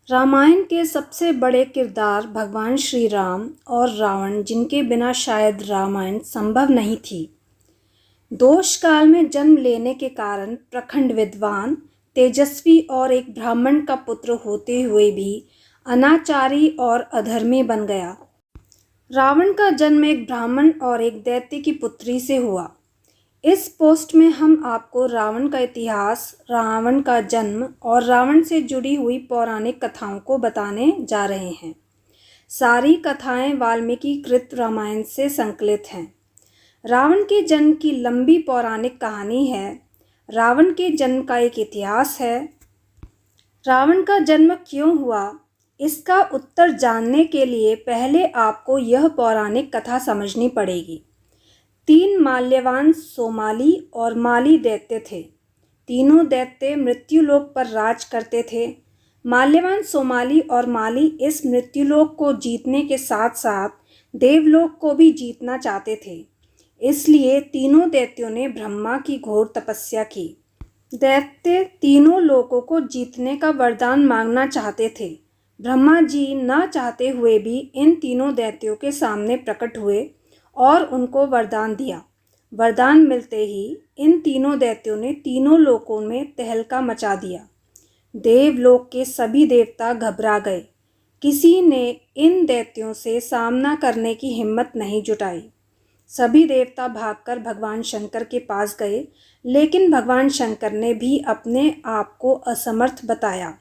रामायण के सबसे बड़े किरदार भगवान श्री राम और रावण, जिनके बिना शायद रामायण संभव नहीं थी। दोष काल में जन्म लेने के कारण प्रखंड विद्वान, तेजस्वी और एक ब्राह्मण का पुत्र होते हुए भी अनाचारी और अधर्मी बन गया। रावण का जन्म एक ब्राह्मण और एक दैत्य की पुत्री से हुआ। इस पोस्ट में हम आपको रावण का इतिहास, रावण का जन्म और रावण से जुड़ी हुई पौराणिक कथाओं को बताने जा रहे हैं। सारी कथाएं वाल्मीकि कृत रामायण से संकलित हैं। रावण के जन्म की लंबी पौराणिक कहानी है। रावण के जन्म का एक इतिहास है। रावण का जन्म क्यों हुआ, इसका उत्तर जानने के लिए पहले आपको यह पौराणिक कथा समझनी पड़ेगी। 3 माल्यवान सोमाली और माली दैत्य थे। तीनों दैत्य मृत्युलोक पर राज करते थे। माल्यवान सोमाली और माली इस मृत्युलोक को जीतने के साथ साथ देवलोक को भी जीतना चाहते थे। इसलिए तीनों दैत्यों ने ब्रह्मा की घोर तपस्या की। दैत्य तीनों लोकों को जीतने का वरदान मांगना चाहते थे। ब्रह्मा जी न चाहते हुए भी इन तीनों दैत्यों के सामने प्रकट हुए और उनको वरदान दिया। वरदान मिलते ही इन तीनों दैत्यों ने तीनों लोकों में तहलका मचा दिया। देवलोक के सभी देवता घबरा गए। किसी ने इन दैत्यों से सामना करने की हिम्मत नहीं जुटाई। सभी देवता भागकर भगवान शंकर के पास गए, लेकिन भगवान शंकर ने भी अपने आप को असमर्थ बताया।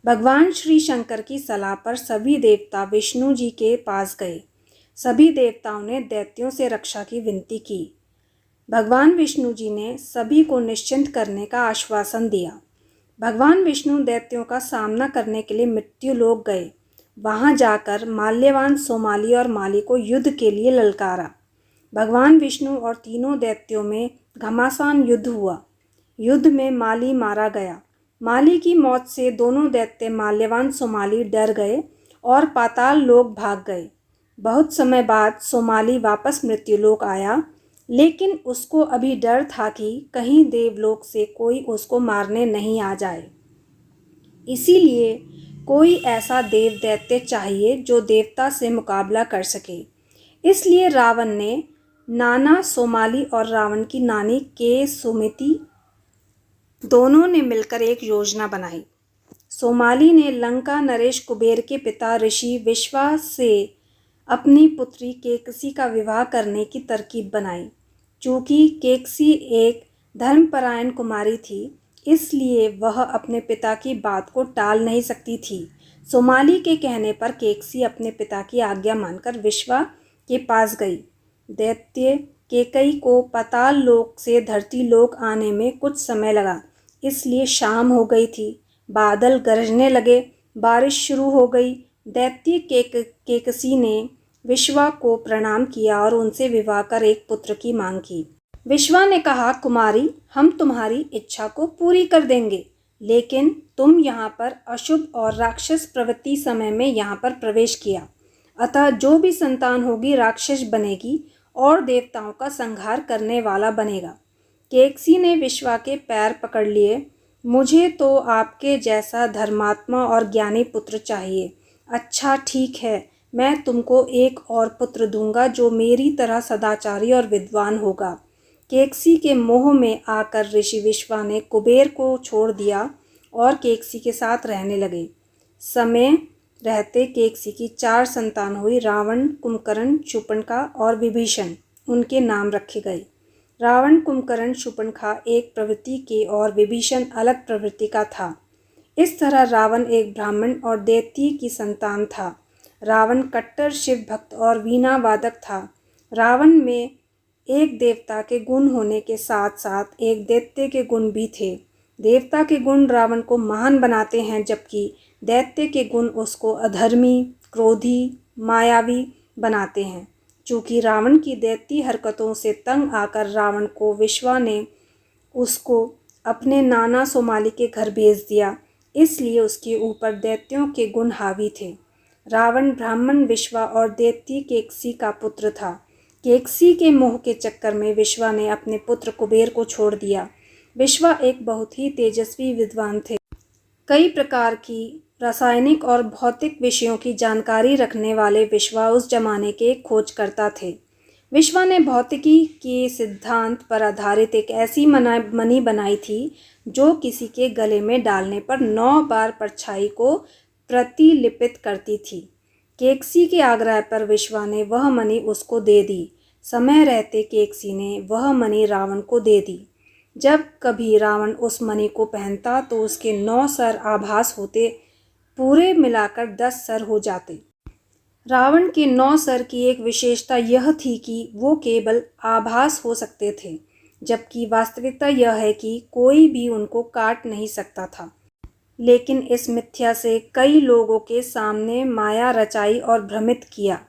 भगवान श्री शंकर की सलाह पर सभी देवता विष्णु जी के पास गए। सभी देवताओं ने दैत्यों से रक्षा की विनती की। भगवान विष्णु जी ने सभी को निश्चिंत करने का आश्वासन दिया। भगवान विष्णु दैत्यों का सामना करने के लिए मृत्युलोक गए। वहां जाकर माल्यवान सोमाली और माली को युद्ध के लिए ललकारा। भगवान विष्णु और तीनों दैत्यों में घमासान युद्ध हुआ। युद्ध में माली मारा गया। माली की मौत से दोनों दैत्य माल्यवान सोमाली डर गए और पाताल लोक भाग गए। बहुत समय बाद सोमाली वापस मृत्युलोक आया, लेकिन उसको अभी डर था कि कहीं देवलोक से कोई उसको मारने नहीं आ जाए। इसीलिए कोई ऐसा देव दैत्य चाहिए जो देवता से मुकाबला कर सके। इसलिए रावण ने नाना सोमाली और रावण की नानी के सुमिति दोनों ने मिलकर एक योजना बनाई। सोमाली ने लंका नरेश कुबेर के पिता ऋषि विश्वा से अपनी पुत्री केकसी का विवाह करने की तरकीब बनाई। चूँकि केकसी एक धर्मपरायण कुमारी थी, इसलिए वह अपने पिता की बात को टाल नहीं सकती थी। सोमाली के कहने पर केकसी अपने पिता की आज्ञा मानकर विश्वा के पास गई। दैत्य केकई को पाताल लोक से धरती लोक आने में कुछ समय लगा, इसलिए शाम हो गई थी। बादल गरजने लगे, बारिश शुरू हो गई। दैत्य केकसी ने विश्वा को प्रणाम किया और उनसे विवाह कर एक पुत्र की मांग की। विश्वा ने कहा, कुमारी, हम तुम्हारी इच्छा को पूरी कर देंगे, लेकिन तुम यहाँ पर अशुभ और राक्षस प्रवृत्ति समय में यहाँ पर प्रवेश किया, अतः जो भी संतान होगी राक्षस बनेगी और देवताओं का संहार करने वाला बनेगा। केकसी ने विश्वा के पैर पकड़ लिए। मुझे तो आपके जैसा धर्मात्मा और ज्ञानी पुत्र चाहिए। अच्छा, ठीक है, मैं तुमको एक और पुत्र दूंगा जो मेरी तरह सदाचारी और विद्वान होगा। केकसी के मोह में आकर ऋषि विश्वा ने कुबेर को छोड़ दिया और केकसी के साथ रहने लगे। समय रहते केकसी की 4 संतान हुई। रावण, कुंभकर्ण, शूर्पणखा और विभीषण उनके नाम रखे गए। रावण, कुंभकर्ण, शूर्पणखा एक प्रवृत्ति के और विभीषण अलग प्रवृत्ति का था। इस तरह रावण एक ब्राह्मण और दैत्य की संतान था। रावण कट्टर शिव भक्त और वीणा वादक था। रावण में एक देवता के गुण होने के साथ साथ एक दैत्य के गुण भी थे। देवता के गुण रावण को महान बनाते हैं, जबकि दैत्य के गुण उसको अधर्मी, क्रोधी, मायावी बनाते हैं। चूँकि रावण की दैत्य हरकतों से तंग आकर रावण को विश्वा ने उसको अपने नाना सोमाली के घर भेज दिया, इसलिए उसके ऊपर दैत्यों के गुण हावी थे। रावण ब्राह्मण विश्वा और दैत्य केकसी का पुत्र था। केकसी के मोह के चक्कर में विश्वा ने अपने पुत्र कुबेर को छोड़ दिया। विश्वा एक बहुत ही तेजस्वी विद्वान थे। कई प्रकार की रासायनिक और भौतिक विषयों की जानकारी रखने वाले विश्वा उस जमाने के खोजकर्ता थे। विश्वा ने भौतिकी के सिद्धांत पर आधारित एक ऐसी मणि बनाई थी जो किसी के गले में डालने पर 9 बार परछाई को प्रतिलिपित करती थी। केकसी के आग्रह पर विश्वा ने वह मणि उसको दे दी। समय रहते केकसी ने वह मणि रावण को दे दी। जब कभी रावण उस मणि को पहनता तो उसके 9 सर आभास होते, पूरे मिलाकर 10 सर हो जाते। रावण के 9 सर की एक विशेषता यह थी कि वो केवल आभास हो सकते थे, जबकि वास्तविकता यह है कि कोई भी उनको काट नहीं सकता था। लेकिन इस मिथ्या से कई लोगों के सामने माया रचाई और भ्रमित किया।